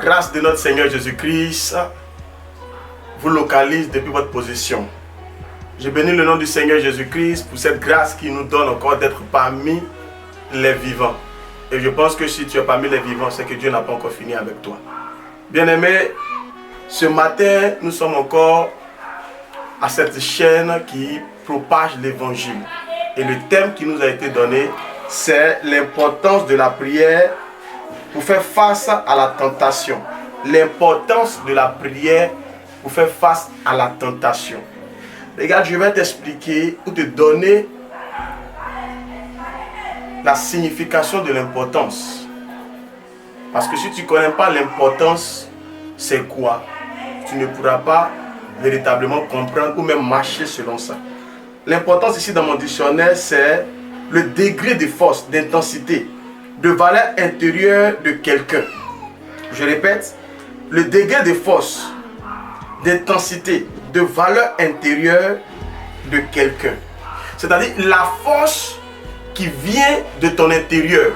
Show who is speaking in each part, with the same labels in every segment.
Speaker 1: grâce de notre Seigneur Jésus-Christ vous localise depuis votre position. Je bénis le nom du Seigneur Jésus-Christ pour cette grâce qui nous donne encore d'être parmi les vivants. Et je pense que si tu es parmi les vivants, c'est que Dieu n'a pas encore fini avec toi. Bien-aimés, ce matin, nous sommes encore à cette chaîne qui propage l'évangile. Et le thème qui nous a été donné, c'est l'importance de la prière pour faire face à la tentation. L'importance de la prière pour faire face à la tentation. Regarde, je vais t'expliquer ou te donner la signification de l'importance. Parce que si tu ne connais pas l'importance, c'est quoi? Tu ne pourras pas véritablement comprendre ou même marcher selon ça. L'importance ici dans mon dictionnaire, c'est le degré de force, d'intensité, de valeur intérieure de quelqu'un. Je répète, le degré de force, d'intensité, de valeur intérieure de quelqu'un. C'est-à-dire la force qui vient de ton intérieur,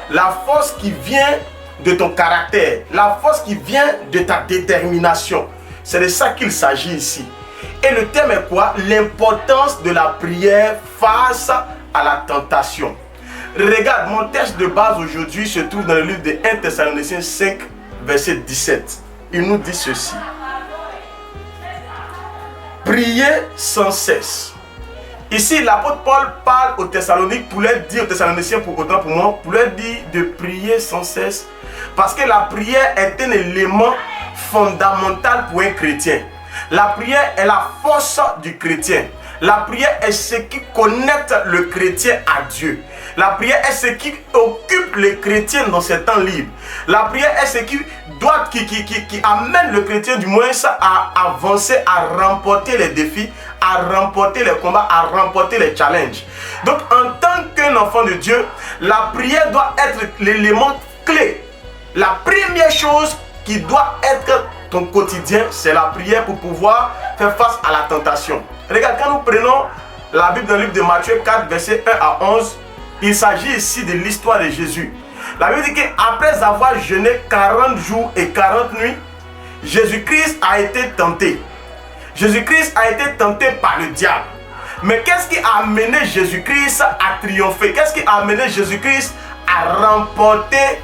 Speaker 1: la force qui vient de ton caractère, la force qui vient de ta détermination. C'est de ça qu'il s'agit ici. Et le thème est quoi? L'importance de la prière face à la tentation. Regarde, mon texte de base aujourd'hui se trouve dans le livre de 1 Thessaloniciens 5, verset 17. Il nous dit ceci. Priez sans cesse. Ici, l'apôtre Paul parle aux Thessaloniques pour leur dire, aux Thessaloniciens pour autant pour moi, pour leur dire de prier sans cesse. Parce que la prière est un élément fondamental pour un chrétien. La prière est la force du chrétien. La prière est ce qui connecte le chrétien à Dieu. La prière est ce qui occupe les chrétiens dans ses temps libres. La prière est ce qui amène le chrétien du moins à avancer, à remporter les défis, à remporter les combats, à remporter les challenges. Donc en tant qu'un enfant de Dieu, la prière doit être l'élément clé. La première chose qui doit être ton quotidien, c'est la prière pour pouvoir faire face à la tentation. Regarde, quand nous prenons la Bible dans le livre de Matthieu 4, verset 1 à 11, il s'agit ici de l'histoire de Jésus. La Bible dit qu'après avoir jeûné 40 jours et 40 nuits, Jésus-Christ a été tenté. Jésus-Christ a été tenté par le diable. Mais qu'est-ce qui a amené Jésus-Christ à triompher? Qu'est-ce qui a amené Jésus-Christ à remporter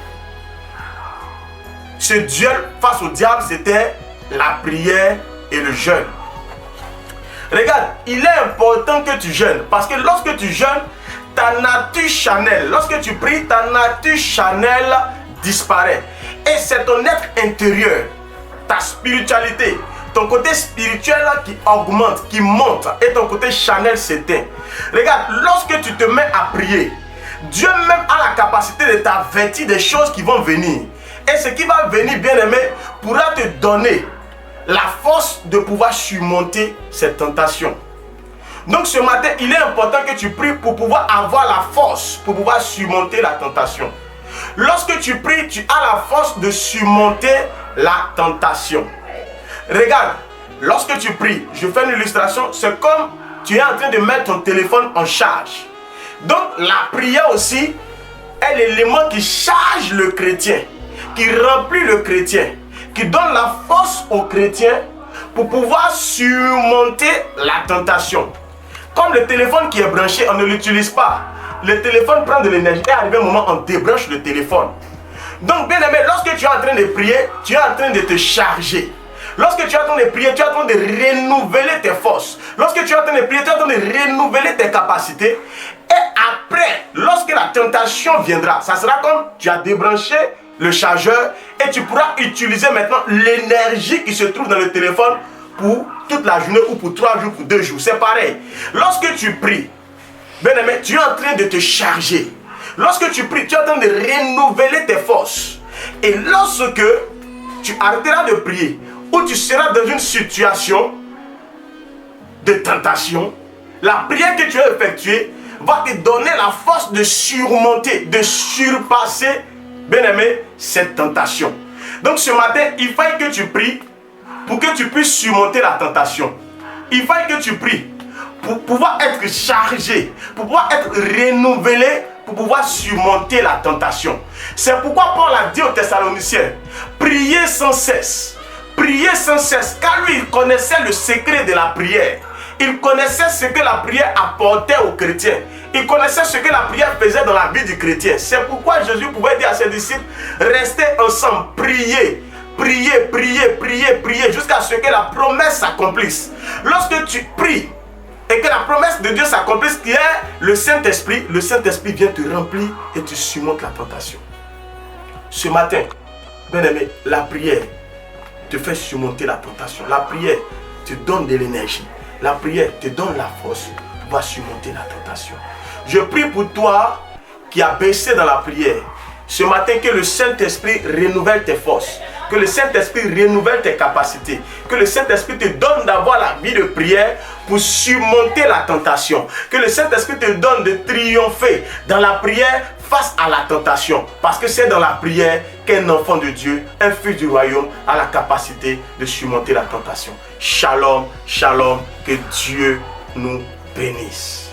Speaker 1: ce duel face au diable? C'était la prière et le jeûne. Regarde, il est important que tu jeûnes. Parce que lorsque tu jeûnes, ta nature charnelle, lorsque tu pries, ta nature charnelle disparaît. Et c'est ton être intérieur, ta spiritualité, ton côté spirituel qui augmente, qui monte, et ton côté charnel s'éteint. Regarde, lorsque tu te mets à prier, Dieu même a la capacité de t'avertir des choses qui vont venir. Et ce qui va venir, bien-aimé, pourra te donner la force de pouvoir surmonter cette tentation. Donc ce matin, il est important que tu pries pour pouvoir avoir la force, pour pouvoir surmonter la tentation. Lorsque tu pries, tu as la force de surmonter la tentation. Regarde, lorsque tu pries, je fais une illustration, c'est comme tu es en train de mettre ton téléphone en charge. Donc la prière aussi est l'élément qui charge le chrétien, qui remplit le chrétien, qui donne la force au chrétien pour pouvoir surmonter la tentation. Comme le téléphone qui est branché, on ne l'utilise pas. Le téléphone prend de l'énergie et arrivé un moment, on débranche le téléphone. Donc, bien aimé, lorsque tu es en train de prier, tu es en train de te charger. Lorsque tu es en train de prier, tu es en train de renouveler tes forces. Lorsque tu es en train de prier, tu es en train de renouveler tes capacités. Et après, lorsque la tentation viendra, ça sera comme tu as débranché le chargeur et tu pourras utiliser maintenant l'énergie qui se trouve dans le téléphone pour toute la journée ou pour 3 jours, pour 2 jours. C'est pareil. Lorsque tu pries, bien aimé, tu es en train de te charger. Lorsque tu pries, tu es en train de renouveler tes forces. Et lorsque tu arrêteras de prier ou tu seras dans une situation de tentation, la prière que tu as effectuée va te donner la force de surmonter, de surpasser, bien aimé, cette tentation. Donc ce matin, il faut que tu pries pour que tu puisses surmonter la tentation. Il faut que tu pries pour pouvoir être chargé, pour pouvoir être renouvelé, pour pouvoir surmonter la tentation. C'est pourquoi Paul a dit aux Thessaloniciens, priez sans cesse. Priez sans cesse, car lui, il connaissait le secret de la prière. Il connaissait ce que la prière apportait aux chrétiens. Il connaissait ce que la prière faisait dans la vie du chrétien. C'est pourquoi Jésus pouvait dire à ses disciples, restez ensemble, priez. Priez, priez, priez, priez, jusqu'à ce que la promesse s'accomplisse. Lorsque tu pries et que la promesse de Dieu s'accomplisse, qui est le Saint-Esprit vient te remplir et tu surmontes la tentation. Ce matin, bien-aimé, la prière te fait surmonter la tentation. La prière te donne de l'énergie. La prière te donne la force pour pouvoir surmonter la tentation. Je prie pour toi qui as baissé dans la prière. Ce matin, que le Saint-Esprit renouvelle tes forces. Que le Saint-Esprit renouvelle tes capacités. Que le Saint-Esprit te donne d'avoir la vie de prière pour surmonter la tentation. Que le Saint-Esprit te donne de triompher dans la prière face à la tentation. Parce que c'est dans la prière qu'un enfant de Dieu, un fils du royaume, a la capacité de surmonter la tentation. Shalom, shalom, que Dieu nous bénisse.